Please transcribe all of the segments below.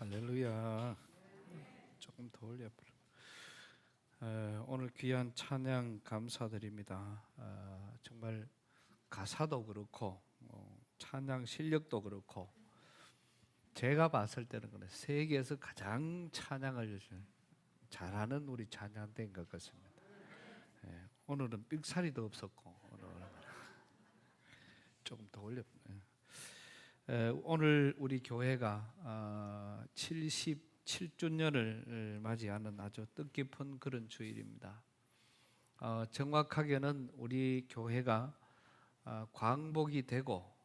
할렐루야. 조금 더 올려버려. 오늘 귀한 찬양 감사드립니다. 정말 가사도 그렇고 찬양 실력도 그렇고 제가 봤을 때는 그래 세계에서 가장 찬양을 잘하는 우리 찬양대인 것 같습니다. 오늘은 삑사리도 없었고 조금 더 올려. 오늘 우리 교회가 77주년을 맞이하는 아주 뜻깊은 그런 주일입니다. 정확하게는 우리 교회가 광복이 되고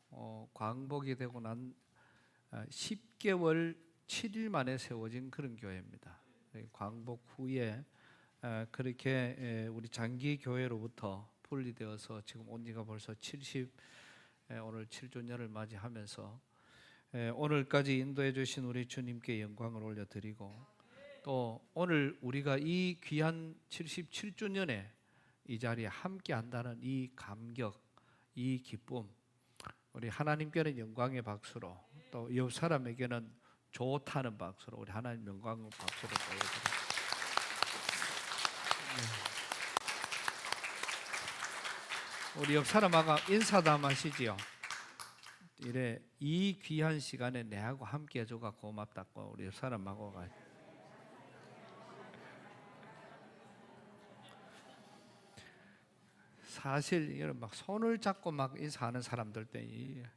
난 10개월 7일 만에 세워진 그런 교회입니다. 광복 후에 그렇게 우리 장기 교회로부터 분리되어서 지금 온 지가 벌써 오늘 7주년을 맞이하면서 오늘까지 인도해 주신 우리 주님께 영광을 올려드리고, 또 오늘 우리가 이 귀한 77주년에 이 자리에 함께 한다는 이 감격, 이 기쁨, 우리 하나님께는 영광의 박수로, 또 옆 사람에게는 좋다는 박수로 우리 하나님 영광의 박수로 보여드립니다. 우리 옆 사람하고 인사도 한번 하시지요. 이래 이 귀한 시간에 내하고 함께 해줘가 고맙다고 우리 옆 사람하고 가. 사실 이런 막 손을 잡고 막 인사하는 사람들 때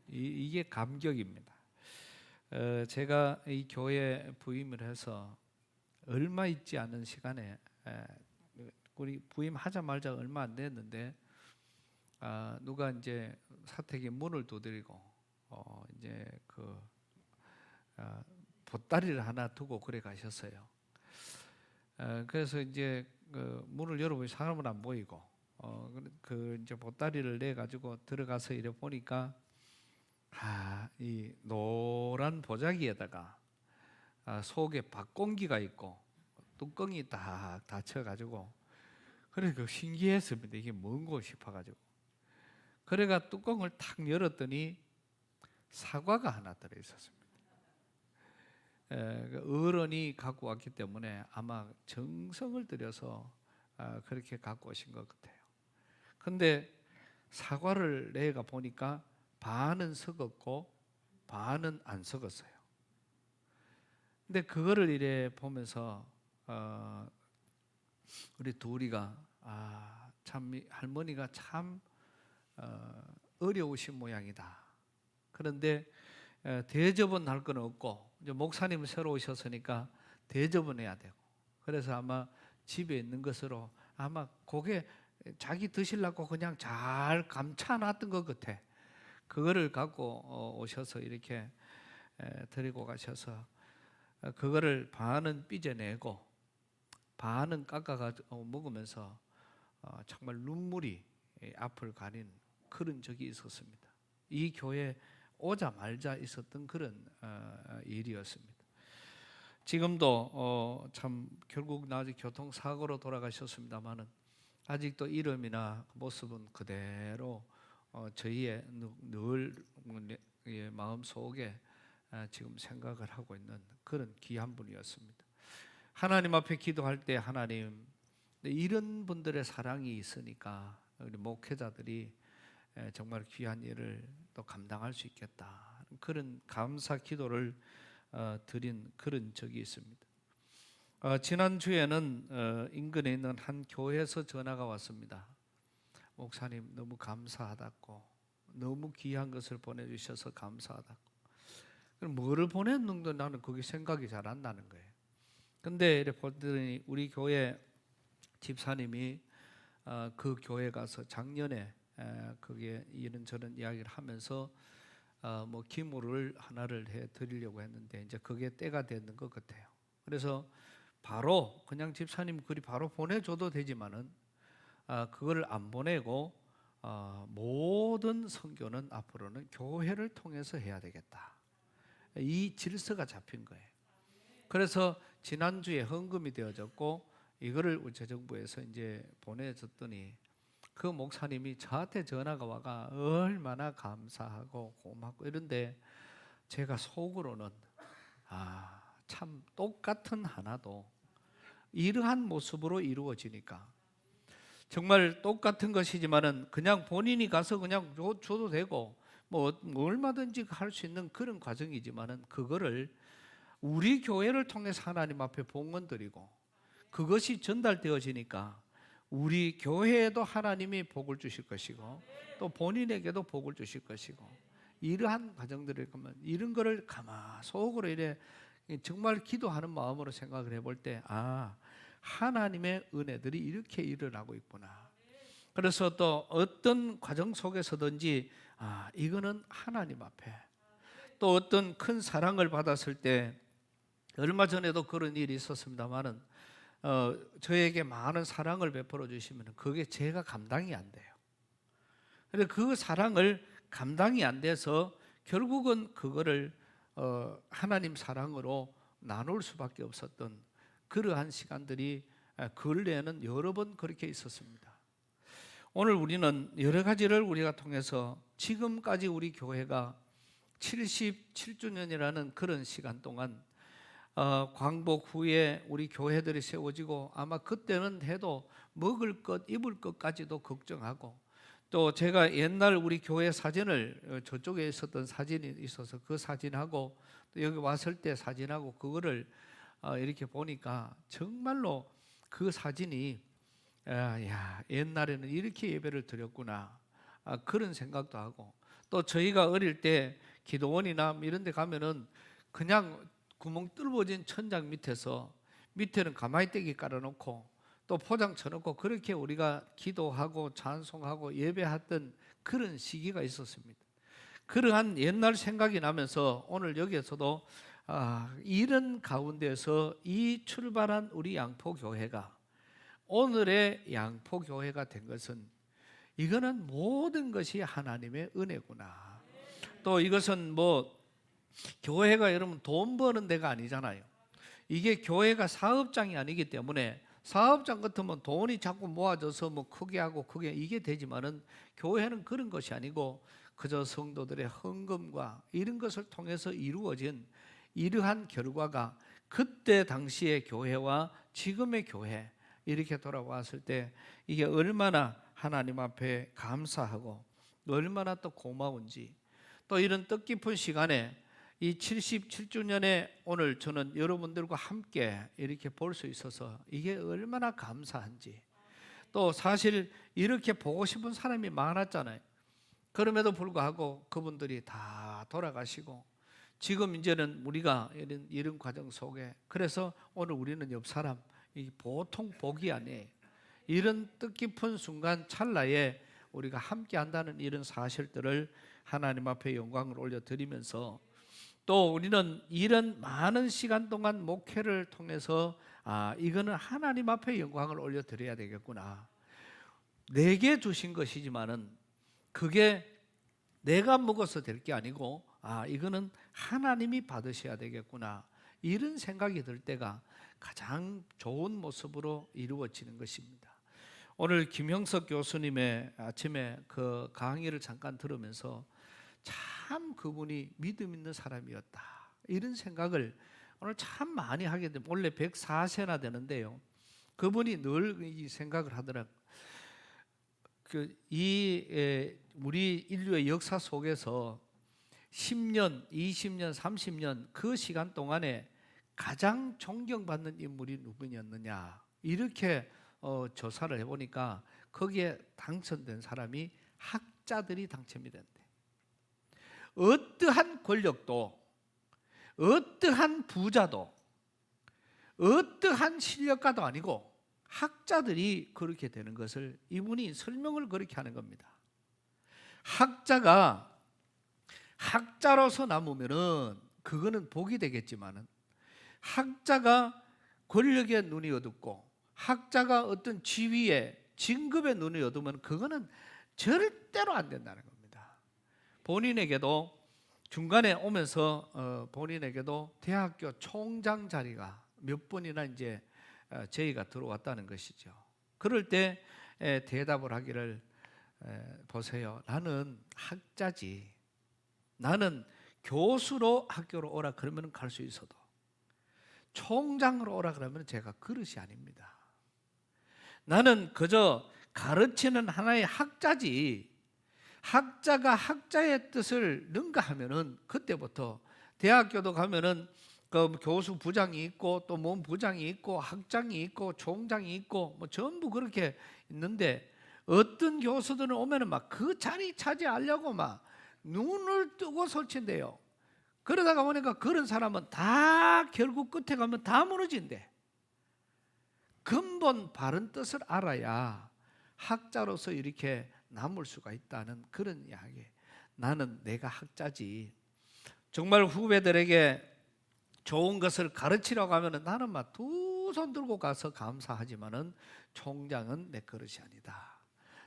이게 감격입니다. 제가 이 교회 부임을 해서 얼마 있지 않은 시간에 우리 부임하자마자 얼마 안 됐는데 누가 이제 사택에 문을 두드리고 이제 보따리를 하나 두고 그래 가셨어요. 그래서 이제 문을 열어보니 사람은 안 보이고 이제 보따리를 내 가지고 들어가서 이래 보니까 이 노란 보자기에다가 속에 박공기가 있고 뚜껑이 딱 닫혀 가지고 그러니까 신기했습니다. 이게 뭔고 싶어 가지고. 그래가 뚜껑을 탁 열었더니 사과가 하나 들어 있었습니다. 어른이 갖고 왔기 때문에 아마 정성을 들여서 그렇게 갖고 오신 것 같아요. 근데 사과를 내가 보니까 반은 썩었고 반은 안 썩었어요. 근데 그거를 이래 보면서 우리 둘이가 참 할머니가 참 어려우신 모양이다. 그런데 대접은 할 건 없고 이제 목사님 새로 오셨으니까 대접은 해야 되고, 그래서 아마 집에 있는 것으로 아마 고개 자기 드시려고 그냥 잘 감춰놨던 것 같아. 그거를 갖고 오셔서 이렇게 드리고 가셔서 그거를 반은 삐져내고 반은 깎아가 먹으면서 정말 눈물이 앞을 가린 그런 적이 있었습니다. 이 교회 오자마자 있었던 그런 일이었습니다. 지금도 참 결국 나중에 교통사고로 돌아가셨습니다마는 아직도 이름이나 모습은 그대로 저희의 늘 마음 속에 지금 생각을 하고 있는 그런 귀한 분이었습니다. 하나님 앞에 기도할 때 하나님, 이런 분들의 사랑이 있으니까 우리 목회자들이 정말 귀한 일을 또 감당할 수 있겠다, 그런 감사 기도를 드린 그런 적이 있습니다. 지난주에는 인근에 있는 한 교회에서 전화가 왔습니다. 목사님 너무 감사하다고, 너무 귀한 것을 보내주셔서 감사하다고. 그럼 뭐를 보냈는데 나는 그게 생각이 잘 안 나는 거예요. 근데 이렇게 보더니 우리 교회 집사님이 그 교회 가서 작년에 그게 이런저런 이야기를 하면서 뭐 기물을 하나를 해 드리려고 했는데 이제 그게 때가 되는 것 같아요. 그래서 바로 그냥 집사님 글이 바로 보내줘도 되지만은 그걸 안 보내고 모든 선교는 앞으로는 교회를 통해서 해야 되겠다, 이 질서가 잡힌 거예요. 그래서 지난주에 헌금이 되어졌고 이거를 우리 재정부에서 이제 보내줬더니 그 목사님이 저한테 전화가 와가 얼마나 감사하고 고맙고 이런데 제가 속으로는 참 똑같은 하나도 이러한 모습으로 이루어지니까 정말 똑같은 것이지만은 그냥 본인이 가서 그냥 줘도 되고 뭐 얼마든지 할 수 있는 그런 과정이지만은 그거를 우리 교회를 통해서 하나님 앞에 봉헌드리고 그것이 전달되어지니까 우리 교회에도 하나님이 복을 주실 것이고 또 본인에게도 복을 주실 것이고 이러한 과정들을 보면 이런 거를 가마 속으로 이래 정말 기도하는 마음으로 생각을 해볼 때 하나님의 은혜들이 이렇게 일어나고 있구나. 그래서 또 어떤 과정 속에서든지 이거는 하나님 앞에 또 어떤 큰 사랑을 받았을 때 얼마 전에도 그런 일이 있었습니다만은 저에게 많은 사랑을 베풀어 주시면 그게 제가 감당이 안 돼요. 그런데 그 사랑을 감당이 안 돼서 결국은 그거를 하나님 사랑으로 나눌 수밖에 없었던 그러한 시간들이 근래에는 여러 번 그렇게 있었습니다. 오늘 우리는 여러 가지를 우리가 통해서 지금까지 우리 교회가 77주년이라는 그런 시간 동안 광복 후에 우리 교회들이 세워지고 아마 그때는 해도 먹을 것 입을 것까지도 걱정하고 또 제가 옛날 우리 교회 사진을 저쪽에 있었던 사진이 있어서 그 사진하고 또 여기 왔을 때 사진하고 그거를 이렇게 보니까 정말로 그 사진이 옛날에는 이렇게 예배를 드렸구나 그런 생각도 하고 또 저희가 어릴 때 기도원이나 이런 데 가면은 그냥 구멍 뚫어진 천장 밑에서 밑에는 가마이떼기 깔아놓고 또 포장 쳐놓고 그렇게 우리가 기도하고 찬송하고 예배했던 그런 시기가 있었습니다. 그러한 옛날 생각이 나면서 오늘 여기에서도 이런 가운데서 이 출발한 우리 양포교회가 오늘의 양포교회가 된 것은 이거는 모든 것이 하나님의 은혜구나. 또 이것은 교회가 여러분 돈 버는 데가 아니잖아요. 이게 교회가 사업장이 아니기 때문에 사업장 같으면 돈이 자꾸 모아져서 크게 하고 크게 이게 되지만은 교회는 그런 것이 아니고 그저 성도들의 헌금과 이런 것을 통해서 이루어진 이러한 결과가 그때 당시의 교회와 지금의 교회 이렇게 돌아왔을 때 이게 얼마나 하나님 앞에 감사하고 얼마나 또 고마운지 또 이런 뜻깊은 시간에 이 77주년에 오늘 저는 여러분들과 함께 이렇게 볼 수 있어서 이게 얼마나 감사한지 또 사실 이렇게 보고 싶은 사람이 많았잖아요. 그럼에도 불구하고 그분들이 다 돌아가시고 지금 이제는 우리가 이런 과정 속에 그래서 오늘 우리는 옆 사람 보통 복이 아니에요. 이런 뜻깊은 순간 찰나에 우리가 함께 한다는 이런 사실들을 하나님 앞에 영광을 올려드리면서 또 우리는 이런 많은 시간 동안 목회를 통해서 이거는 하나님 앞에 영광을 올려드려야 되겠구나. 내게 주신 것이지만은 그게 내가 먹어서 될 게 아니고 이거는 하나님이 받으셔야 되겠구나. 이런 생각이 들 때가 가장 좋은 모습으로 이루어지는 것입니다. 오늘 김형석 교수님의 아침에 그 강의를 잠깐 들으면서 참 그분이 믿음 있는 사람이었다 이런 생각을 오늘 참 많이 하게 됩니다. 원래 104세나 되는데요 그분이 늘 이 생각을 하더라고요. 우리 인류의 역사 속에서 10년, 20년, 30년 그 시간 동안에 가장 존경받는 인물이 누구였느냐 이렇게 조사를 해보니까 거기에 당선된 사람이 학자들이 당첨이 된대. 어떠한 권력도 어떠한 부자도 어떠한 실력가도 아니고 학자들이 그렇게 되는 것을 이분이 설명을 그렇게 하는 겁니다. 학자가 학자로서 남으면은 그거는 복이 되겠지만은 학자가 권력의 눈이 어둡고 학자가 어떤 지위에 진급의 눈이 어두면 그거는 절대로 안 된다는 겁니다. 본인에게도 중간에 오면서 본인에게도 대학교 총장 자리가 몇 번이나 이제 제의가 들어왔다는 것이죠. 그럴 때 대답을 하기를 보세요. 나는 학자지. 나는 교수로 학교로 오라 그러면 갈 수 있어도 총장으로 오라 그러면 제가 그릇이 아닙니다. 나는 그저 가르치는 하나의 학자지, 학자가 학자의 뜻을 능가하면은 그때부터 대학교도 가면은 그 교수 부장이 있고 또 뭔 부장이 있고 학장이 있고 총장이 있고 뭐 전부 그렇게 있는데, 어떤 교수들은 오면은 막 그 자리 차지하려고 막 눈을 뜨고 설친대요. 그러다가 보니까 그런 사람은 다 결국 끝에 가면 다 무너진대. 근본 바른 뜻을 알아야 학자로서 이렇게 남을 수가 있다는 그런 이야기. 나는 내가 학자지. 정말 후배들에게 좋은 것을 가르치려고 하면 나는 막 두 손 들고 가서 감사하지만은 총장은 내 그릇이 아니다.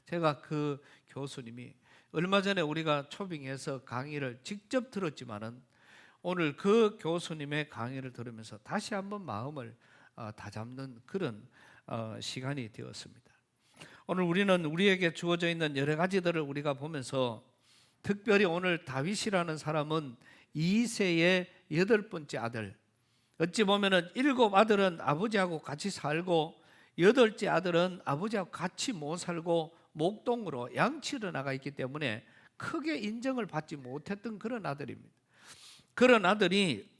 제가 그 교수님이 얼마 전에 우리가 초빙해서 강의를 직접 들었지만은 오늘 그 교수님의 강의를 들으면서 다시 한번 마음을 다잡는 그런 시간이 되었습니다. 오늘 우리는 우리에게 주어져 있는 여러 가지들을 우리가 보면서 특별히 오늘 다윗이라는 사람은 이새의 8번째 아들, 어찌 보면은 7 아들은 아버지하고 같이 살고 8째 아들은 아버지하고 같이 못 살고 목동으로 양치로 나가 있기 때문에 크게 인정을 받지 못했던 그런 아들입니다. 그런 아들이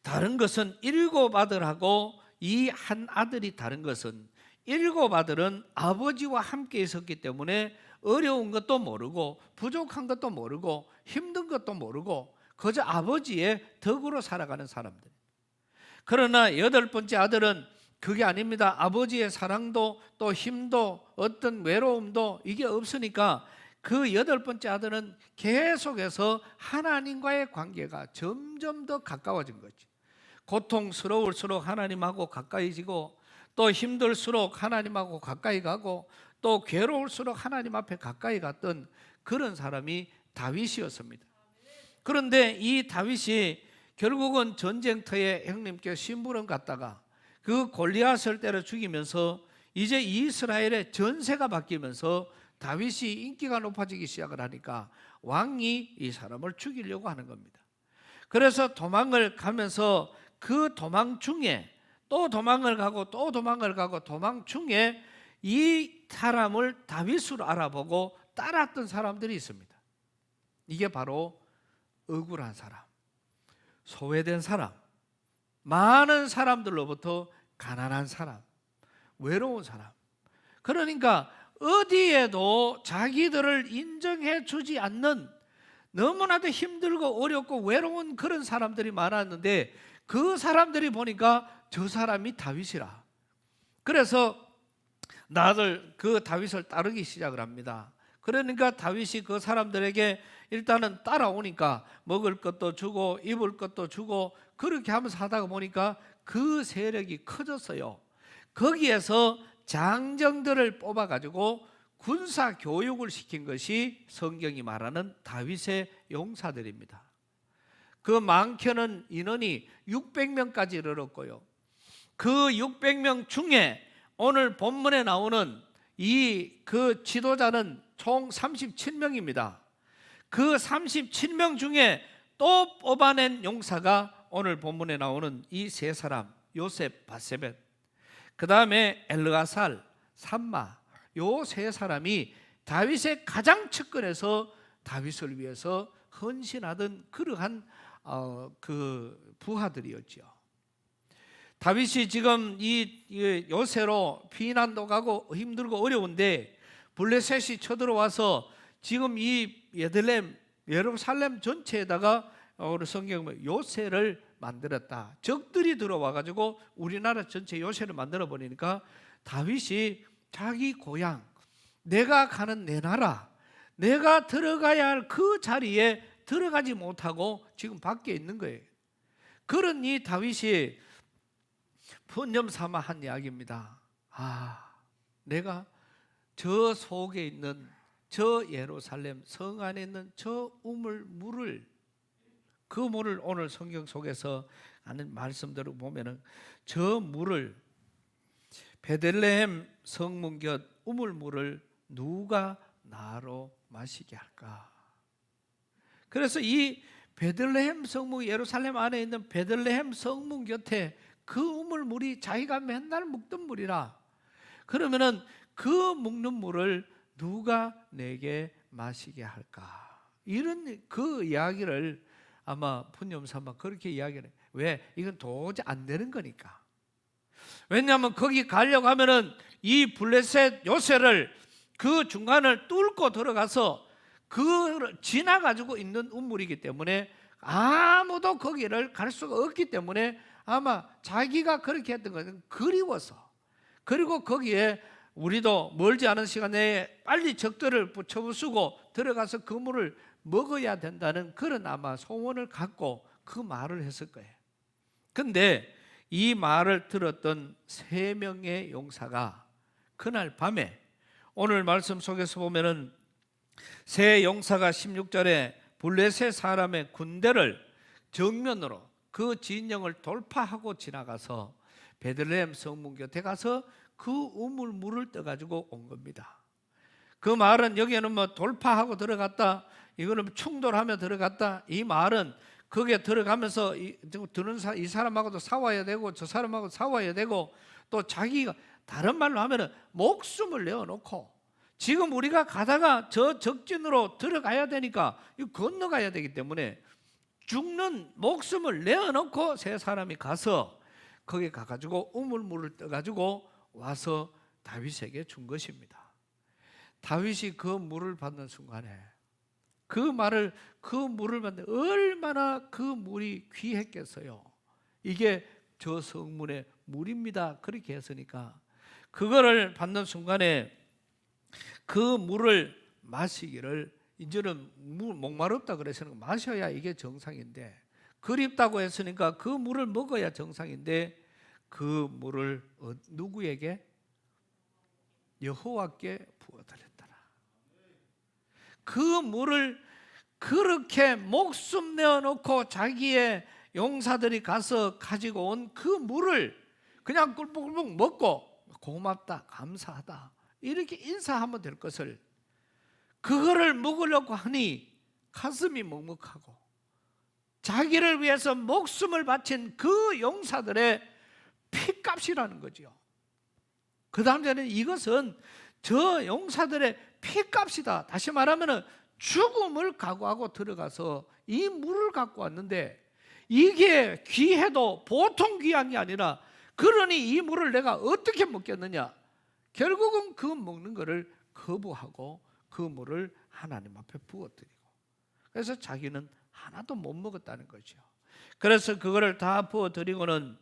다른 것은 7 아들하고 이 한 아들이 다른 것은 7 아들은 아버지와 함께 있었기 때문에 어려운 것도 모르고 부족한 것도 모르고 힘든 것도 모르고 그저 아버지의 덕으로 살아가는 사람들. 그러나 8번째 아들은 그게 아닙니다. 아버지의 사랑도 또 힘도 어떤 외로움도 이게 없으니까 그 8번째 아들은 계속해서 하나님과의 관계가 점점 더 가까워진 거지. 고통스러울수록 하나님하고 가까이지고 또 힘들수록 하나님하고 가까이 가고 또 괴로울수록 하나님 앞에 가까이 갔던 그런 사람이 다윗이었습니다. 그런데 이 다윗이 결국은 전쟁터에 형님께 심부름 갔다가 그 골리앗을 때려 죽이면서 이제 이스라엘의 전세가 바뀌면서 다윗이 인기가 높아지기 시작을 하니까 왕이 이 사람을 죽이려고 하는 겁니다. 그래서 도망을 가면서 그 도망 중에 또 도망을 가고 또 도망을 가고 도망 중에 이 사람을 다윗으로 알아보고 따랐던 사람들이 있습니다. 이게 바로 억울한 사람, 소외된 사람, 많은 사람들로부터 가난한 사람, 외로운 사람. 그러니까 어디에도 자기들을 인정해 주지 않는 너무나도 힘들고 어렵고 외로운 그런 사람들이 많았는데 그 사람들이 보니까 저 사람이 다윗이라. 그래서 나들 그 다윗을 따르기 시작을 합니다. 그러니까 다윗이 그 사람들에게 일단은 따라오니까 먹을 것도 주고 입을 것도 주고 그렇게 하면서 하다가 보니까 그 세력이 커졌어요. 거기에서 장정들을 뽑아가지고 군사 교육을 시킨 것이 성경이 말하는 다윗의 용사들입니다. 그 많게는 인원이 600명까지 이르렀고요. 그 600명 중에 오늘 본문에 나오는 그 지도자는 총 37명입니다. 그 37명 중에 또 뽑아낸 용사가 오늘 본문에 나오는 이 세 사람, 요셉, 바세벳, 그 다음에 엘르아살, 삼마, 요 세 사람이 다윗의 가장 측근에서 다윗을 위해서 헌신하던 그러한 그 부하들이었죠. 다윗이 지금 이 요새로 피난도 가고 힘들고 어려운데 블레셋이 쳐들어와서 지금 이 예루살렘 전체에다가 우리 성경은 요새를 만들었다. 적들이 들어와 가지고 우리나라 전체 요새를 만들어 버리니까 다윗이 자기 고향, 내가 가는 내 나라, 내가 들어가야 할 그 자리에 들어가지 못하고 지금 밖에 있는 거예요. 그런 이 다윗이 푸념 삼아 한 이야기입니다. 내가 저 속에 있는 저 예루살렘 성 안에 있는 저 우물물을, 그 물을 오늘 성경 속에서 하는 말씀대로 보면은 저 물을, 베들레헴 성문 곁 우물물을 누가 나로 마시게 할까? 그래서 이 베들레헴 성문, 예루살렘 안에 있는 베들레헴 성문 곁에 그 우물물이 자기가 맨날 묵던 물이라. 그러면은 그 묵는 물을 누가 내게 마시게 할까? 이런 그 이야기를 아마 푸념삼아 그렇게 이야기를 해요. 왜? 이건 도저히 안 되는 거니까. 왜냐하면 거기 가려고 하면은 이 블레셋 요새를 그 중간을 뚫고 들어가서 그 지나가지고 있는 우물이기 때문에 아무도 거기를 갈 수가 없기 때문에 아마 자기가 그렇게 했던 것은 그리워서, 그리고 거기에 우리도 멀지 않은 시간 내에 빨리 적들을 붙여부수고 들어가서 그 물을 먹어야 된다는 그런 아마 소원을 갖고 그 말을 했을 거예요. 근데 이 말을 들었던 3명의 용사가 그날 밤에, 오늘 말씀 속에서 보면은 세 용사가 16절에 블레셋 사람의 군대를 정면으로 그 진영을 돌파하고 지나가서 베들레헴 성문 곁에 가서 그 우물물을 떠가지고 온 겁니다. 그 말은 여기에는 뭐 돌파하고 들어갔다, 이거는 충돌하며 들어갔다, 이 말은 거기에 들어가면서 이 사람하고도 싸워야 되고 저 사람하고도 싸워야 되고, 또 자기가 다른 말로 하면은 목숨을 내어놓고 지금 우리가 가다가 저 적진으로 들어가야 되니까 이거 건너가야 되기 때문에 죽는 목숨을 내어놓고 세 사람이 가서 거기 가가지고 우물물을 떠가지고 와서 다윗에게 준 것입니다. 다윗이 그 물을 받는 순간에 그 물을 받는 얼마나 그 물이 귀했겠어요. 이게 저 성문의 물입니다. 그렇게 했으니까 그거를 받는 순간에 그 물을 마시기를, 이제는 목마르다 그래서는 마셔야 이게 정상인데, 그립다고 했으니까 그 물을 먹어야 정상인데, 그 물을 누구에게? 여호와께 부어드렸더라. 그 물을 그렇게 목숨 내어놓고 자기의 용사들이 가서 가지고 온 그 물을 그냥 꿀꺽꿀꺽 먹고 고맙다, 감사하다 이렇게 인사하면 될 것을, 그거를 먹으려고 하니 가슴이 먹먹하고 자기를 위해서 목숨을 바친 그 용사들의 피값이라는 거죠. 그 다음 전에 이것은 저 용사들의 피값이다. 다시 말하면 죽음을 각오하고 들어가서 이 물을 갖고 왔는데, 이게 귀해도 보통 귀한 게 아니라, 그러니 이 물을 내가 어떻게 먹겠느냐. 결국은 그 먹는 거를 거부하고 그 물을 하나님 앞에 부어드리고, 그래서 자기는 하나도 못 먹었다는 거죠. 그래서 그거를 다 부어드리고는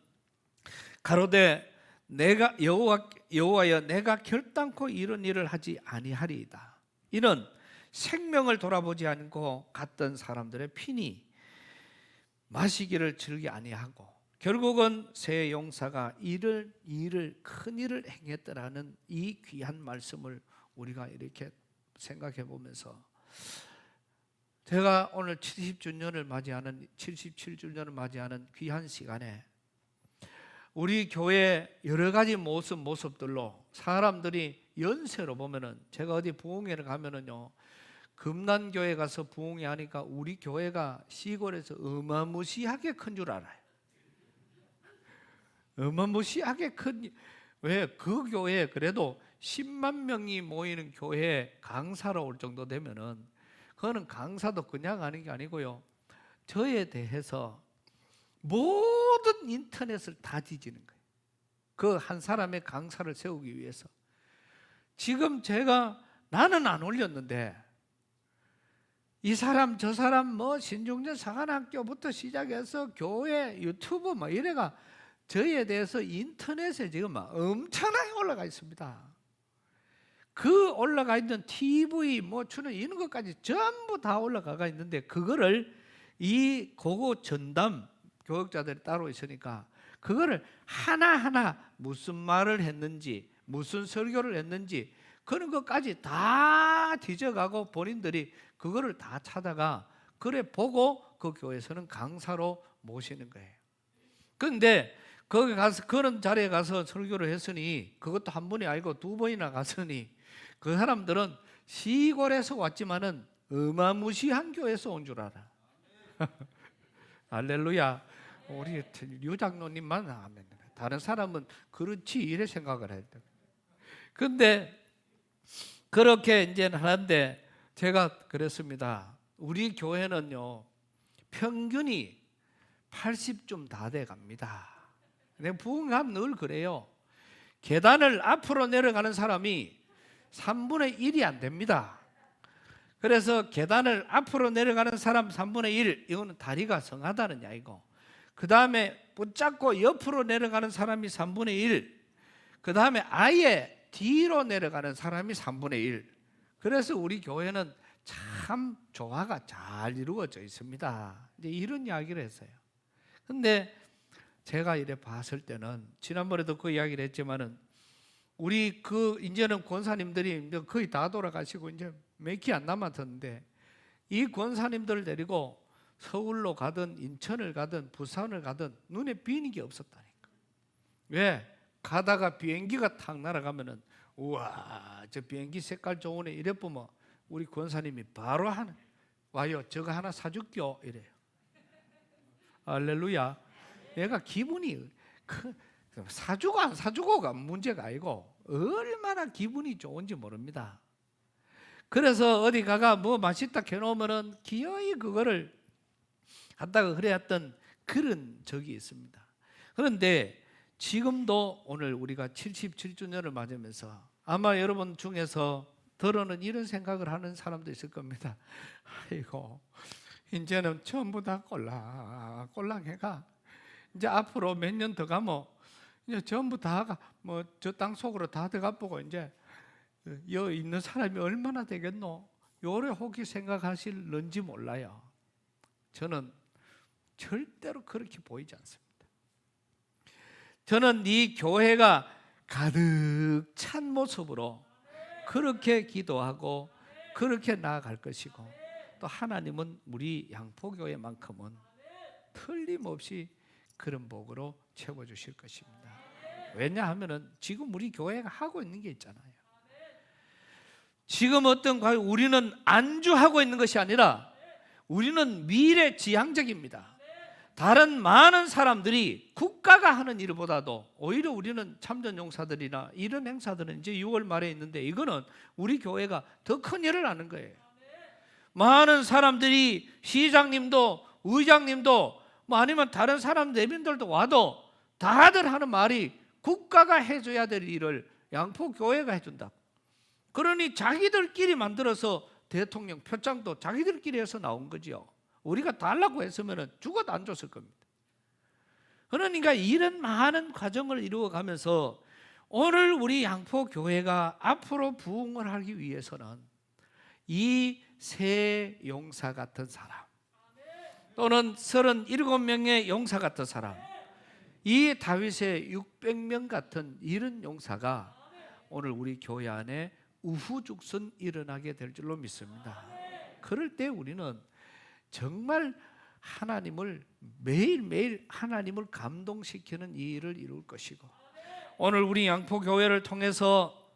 가로되 내가 여호와여 내가 결단코 이런 일을 하지 아니하리이다. 이는 생명을 돌아보지 않고 갔던 사람들의 피니 마시기를 즐기 아니하고 결국은 세 용사가 큰 일을 행했더라는 이 귀한 말씀을 우리가 이렇게 생각해 보면서, 제가 오늘 70주년을 맞이하는 77주년을 맞이하는 귀한 시간에 우리 교회 여러 가지 모습들로 사람들이 연세로 보면은, 제가 어디 부흥회를 가면은요, 금난교회 가서 부흥회 하니까 우리 교회가 시골에서 어마무시하게 큰 줄 알아요. 어마무시하게 큰. 왜? 그 교회 그래도 10만 명이 모이는 교회 강사로 올 정도 되면은, 그거는 강사도 그냥 하는 게 아니고요, 저에 대해서 모든 인터넷을 다 뒤지는 거예요. 그 한 사람의 강사를 세우기 위해서. 지금 나는 안 올렸는데 이 사람 저 사람 뭐 신중전 사관학교부터 시작해서 교회 유튜브 뭐 이래가 저에 대해서 인터넷에 지금 막 엄청나게 올라가 있습니다. 그 올라가 있는 TV 뭐 주는 이런 것까지 전부 다 올라가 있는데, 그거를 이 고고 전담 교육자들이 따로 있으니까 그거를 하나하나 무슨 말을 했는지, 무슨 설교를 했는지 그런 것까지 다 뒤져가고 본인들이 그거를 다 찾아가 그래 보고 그 교회에서는 강사로 모시는 거예요. 그런데 거기 가서 그런 자리에 가서 설교를 했으니, 그것도 한 번이 아니고 2번이나 갔으니, 그 사람들은 시골에서 왔지만은 어마무시한 교회에서 온 줄 알아. 할렐루야. 우리 유 장로님만 아멘. 다른 사람은 그렇지 이래 생각을 해야 돼. 근데 그렇게 이제는 하는데 제가 그랬습니다. 우리 교회는요 평균이 80좀 다 돼 갑니다. 내가 부흥하면 늘 그래요. 계단을 앞으로 내려가는 사람이 3분의 1이 안 됩니다. 그래서 계단을 앞으로 내려가는 사람 3분의 1, 이거는 다리가 성하다는 이야기고, 그 다음에 붙잡고 옆으로 내려가는 사람이 3분의 1, 그 다음에 아예 뒤로 내려가는 사람이 3분의 1. 그래서 우리 교회는 참 조화가 잘 이루어져 있습니다. 이제 이런 이야기를 했어요. 근데 제가 이래 봤을 때는, 지난번에도 그 이야기를 했지만은, 우리 이제는 권사님들이 이제 거의 다 돌아가시고 이제 몇 기 안 남았던데, 이 권사님들을 데리고 서울로 가든 인천을 가든 부산을 가든 눈에 띄는 게 없었다니까. 왜? 가다가 비행기가 탁 날아가면은 우와 저 비행기 색깔 좋으네 이래 보면 우리 권사님이 바로 와요 저거 하나 사줄게요 이래요. 할렐루야. 내가 기분이 사주고 안 사주고가 문제가 아니고 얼마나 기분이 좋은지 모릅니다. 그래서 어디 가가 뭐 맛있다 해놓으면은 기어이 그거를 갖다가 그래왔던 그런 적이 있습니다. 그런데 지금도 오늘 우리가 77주년을 맞으면서 아마 여러분 중에서 들어는 이런 생각을 하는 사람도 있을 겁니다. 아이고 이제는 전부 다 꼴랑해가 이제 앞으로 몇 년 더 가면 이제 전부 다가 뭐 저 땅 속으로 다 들어가 보고 이제 여기 있는 사람이 얼마나 되겠노? 요래 혹시 생각하실는지 몰라요. 저는 절대로 그렇게 보이지 않습니다. 저는 이 교회가 가득 찬 모습으로 그렇게 기도하고 그렇게 나아갈 것이고, 또 하나님은 우리 양포교회만큼은 틀림없이 그런 복으로 채워주실 것입니다. 왜냐하면 지금 우리 교회가 하고 있는 게 있잖아요. 지금 어떤 과연 우리는 안주하고 있는 것이 아니라 우리는 미래지향적입니다. 다른 많은 사람들이 국가가 하는 일보다도 오히려 우리는 참전용사들이나 이런 행사들은 이제 6월 말에 있는데 이거는 우리 교회가 더 큰 일을 하는 거예요. 많은 사람들이 시장님도 의장님도 뭐 아니면 다른 사람 내빈들도 와도 다들 하는 말이 국가가 해줘야 될 일을 양포교회가 해준다. 그러니 자기들끼리 만들어서 대통령 표창도 자기들끼리 해서 나온 거지요. 우리가 달라고 했으면 죽어도 안 줬을 겁니다. 그러니까 이런 많은 과정을 이루어가면서 오늘 우리 양포교회가 앞으로 부흥을 하기 위해서는 이 세 용사 같은 사람 또는 37명의 용사 같은 사람, 이 다윗의 600명 같은 이런 용사가 오늘 우리 교회 안에 우후죽순 일어나게 될 줄로 믿습니다. 그럴 때 우리는 정말 하나님을 매일매일 하나님을 감동시키는 이 일을 이룰 것이고, 오늘 우리 양포교회를 통해서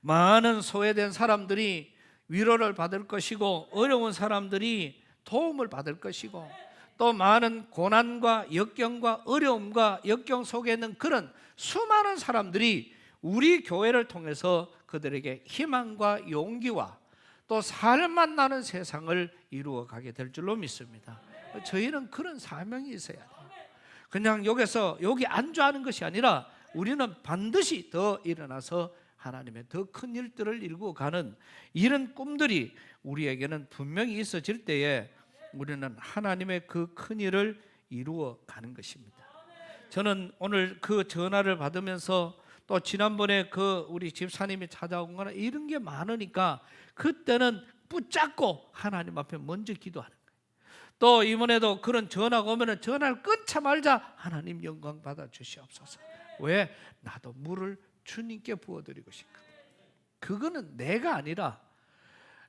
많은 소외된 사람들이 위로를 받을 것이고 어려운 사람들이 도움을 받을 것이고, 또 많은 고난과 역경과 어려움과 역경 속에 있는 그런 수많은 사람들이 우리 교회를 통해서 그들에게 희망과 용기와 또 살만 나는 세상을 이루어 가게 될 줄로 믿습니다. 저희는 그런 사명이 있어야 돼요. 그냥 여기 안주하는 것이 아니라 우리는 반드시 더 일어나서 하나님의 더 큰 일들을 이루고 가는 이런 꿈들이 우리에게는 분명히 있어질 때에 우리는 하나님의 그 큰 일을 이루어 가는 것입니다. 저는 오늘 그 전화를 받으면서 또 지난번에 우리 집사님이 찾아온 거나 이런 게 많으니까 그때는 붙잡고 하나님 앞에 먼저 기도하는 거예요. 또 이번에도 그런 전화가 오면 전화를 끊자 말자 하나님 영광 받아 주시옵소서. 왜? 나도 물을 주님께 부어드리고 싶거든. 그거는 내가 아니라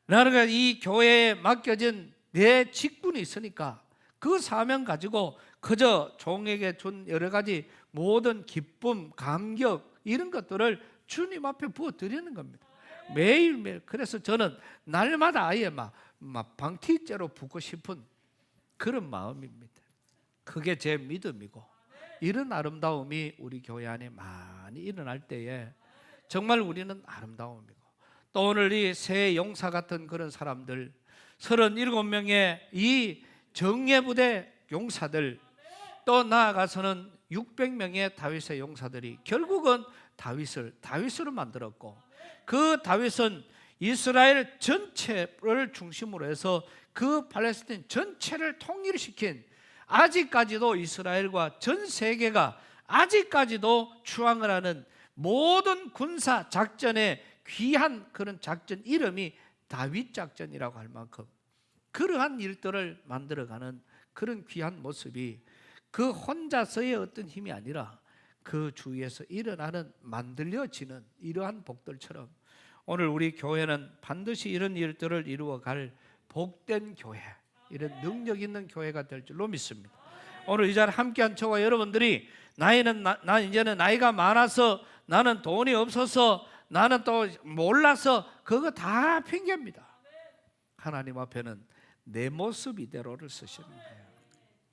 나는 이 교회에 맡겨진 내 직분이 있으니까 그 사명 가지고 그저 종에게 준 여러 가지 모든 기쁨, 감격 이런 것들을 주님 앞에 부어드리는 겁니다. 매일매일. 그래서 저는 날마다 아예 막 방티째로 붓고 싶은 그런 마음입니다. 그게 제 믿음이고, 이런 아름다움이 우리 교회 안에 많이 일어날 때에 정말 우리는 아름다움이고, 또 오늘 이 새 용사 같은 그런 사람들 37명의 이 정예부대 용사들, 또 나아가서는 600명의 다윗의 용사들이 결국은 다윗으로 만들었고, 그 다윗은 이스라엘 전체를 중심으로 해서 그 팔레스타인 전체를 통일시킨, 아직까지도 이스라엘과 전 세계가 아직까지도 추앙을 하는 모든 군사 작전의 귀한 그런 작전 이름이 다윗 작전이라고 할 만큼 그러한 일들을 만들어가는 그런 귀한 모습이 그 혼자서의 어떤 힘이 아니라 그 주위에서 일어나는 만들어지는 이러한 복들처럼 오늘 우리 교회는 반드시 이런 일들을 이루어갈 복된 교회, 이런 능력 있는 교회가 될 줄로 믿습니다. 오늘 이 자리에 함께한 저와 여러분들이 나 이제는 나이가 많아서, 나는 돈이 없어서, 나는 또 몰라서, 그거 다 핑계입니다. 하나님 앞에는 내 모습 이대로를 쓰시는 거예요.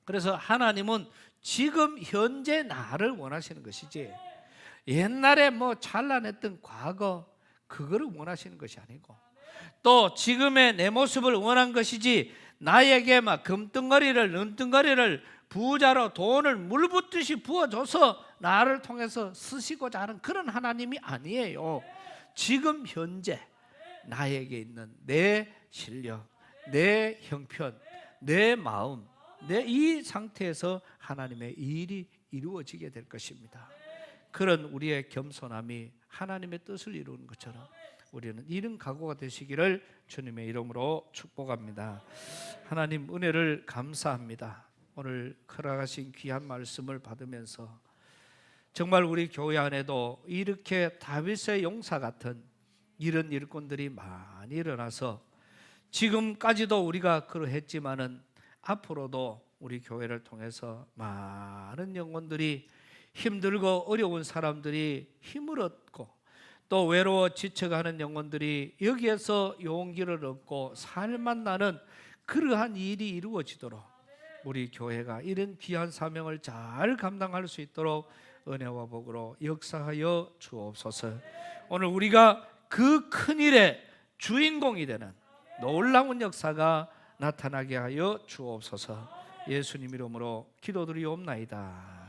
그래서 하나님은 지금 현재 나를 원하시는 것이지, 옛날에 뭐 찬란했던 과거 그거를 원하시는 것이 아니고, 또 지금의 내 모습을 원한 것이지, 나에게 막 금덩어리를 은덩어리를 부자로 돈을 물붓듯이 부어줘서 나를 통해서 쓰시고자 하는 그런 하나님이 아니에요. 지금 현재 나에게 있는 내 실력, 내 형편, 내 마음, 내 이 상태에서 하나님의 일이 이루어지게 될 것입니다. 그런 우리의 겸손함이 하나님의 뜻을 이루는 것처럼 우리는 이런 각오가 되시기를 주님의 이름으로 축복합니다. 하나님 은혜를 감사합니다. 오늘 허락하신 귀한 말씀을 받으면서 정말 우리 교회 안에도 이렇게 다윗의 용사 같은 이런 일꾼들이 많이 일어나서 지금까지도 우리가 그러했지만은 앞으로도 우리 교회를 통해서 많은 영혼들이, 힘들고 어려운 사람들이 힘을 얻고, 또 외로워 지쳐가는 영혼들이 여기에서 용기를 얻고 살만 나는 그러한 일이 이루어지도록 우리 교회가 이런 귀한 사명을 잘 감당할 수 있도록 은혜와 복으로 역사하여 주옵소서. 오늘 우리가 그 큰 일의 주인공이 되는 놀라운 역사가 나타나게 하여 주옵소서. 예수님 이름으로 기도드리옵나이다.